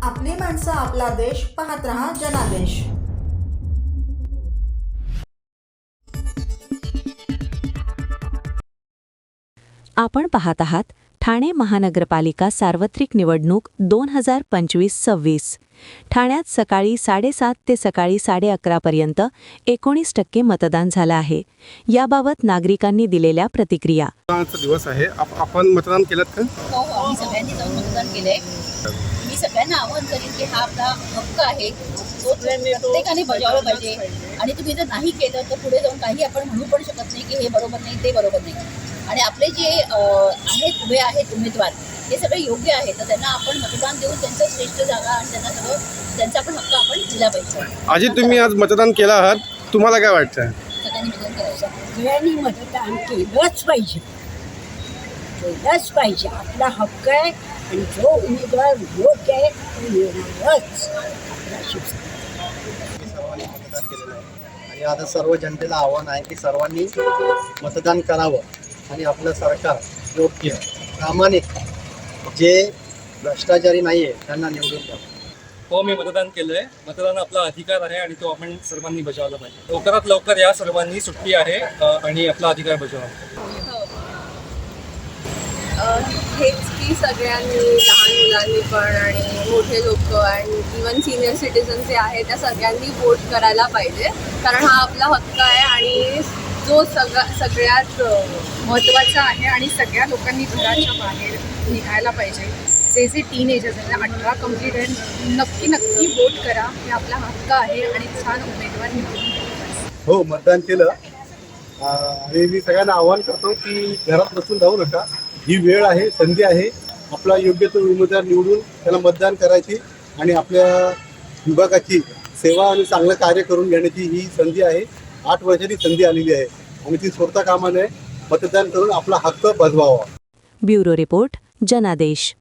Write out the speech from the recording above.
आपली माणसं, आपला देश. पाहत रहा जनादेश. आपण पाहत आहात ठाणे महानगरपालिका सार्वत्रिक निवडणूक 2025-26. ठाण्यात सकाळी 7:30 ते सकाळी 11:30 पर्यंत 19% मतदान झालं आहे. याबाबत नागरिकांनी दिलेल्या प्रतिक्रिया. मतदानाचा दिवस आहे. आपण मतदान केलं का? हो, आम्ही सगळ्यांनी जाऊन मतदान केलंय. मी सगळ्यांना आवाहन करीन की हा आपला हक्क आहे, तो प्रत्येकाने बजावला पाहिजे. आणि तुम्ही जर नाही केलं तर पुढे जाऊन काही आपण म्हणू पण शकत नाही की हे बरोबर नाही, ते बरोबर नाही. आणि आपले जे आहेत उभे आहेत उमेदवार, हे सगळे योग्य आहेत, तर त्यांना आपण मतदान देऊन त्यांचं श्रेष्ठ जागा आणि त्यांना सगळं त्यांचा आपण हक्क आपण दिला पाहिजे. आजी, तुम्ही आज मतदान केलं आहात, तुम्हाला काय वाटतं? सगळ्यांनी मतदान करायचं. सगळ्यांनी मतदान केलंच पाहिजे, केलंच पाहिजे. आपला हक्क आहे आणि जो उमेदवार योग्य आहे तो येणारच. आपला शिवसेना सर्वांनी मतदान केलेलं आहे आणि आता सर्व जनतेला आव्हान आहे की सर्वांनी मतदान करावं आणि आपलं सरकार योग्य, प्रामाणिक, जे भ्रष्टाचारी नाही आहे त्यांना निवडून द्यावं. हो, मी मतदान केलंय. मतदान आपला अधिकार आहे आणि तो आपण सर्वांनी बजावला पाहिजे. लवकरात लवकर या सर्वांनी, सुट्टी आहे आणि आपला अधिकार बजावा. हेच की सगळ्यांनी, लहान मुलांनी पण आणि मोठे लोक आणि इवन सिनियर सिटीजन जे आहे त्या सगळ्यांनी वोट करायला पाहिजे, कारण हा आपला हक्क आहे आणि जो सगळ्यात महत्त्वाचा आहे. आणि सगळ्या लोकांनी घराच्या बाहेर निघायला पाहिजे. जे टीनेजर्स आहेत, 18 कंप्लीट आहे, नक्की वोट करा. हे आपला हक्क आहे आणि छान उमेदवार निवडून द्या. हो, मतदान केलं आणि मी सगळ्यांना आवाहन करतो की घरात बसून राहू नका. ही वेळ आहे, संधी आहे. आपला योग्य तो उमेदवार निवडून त्याला मतदान करायची आणि आपल्या विभागाची सेवा आणि चांगलं कार्य करून घेण्याची ही संधी आहे. 8 वर्षाची संधी आलेली आहे आणि ती सोडता कामा नये. मतदान करून आपला हक्क बजवावा. ब्युरो रिपोर्ट, जनादेश.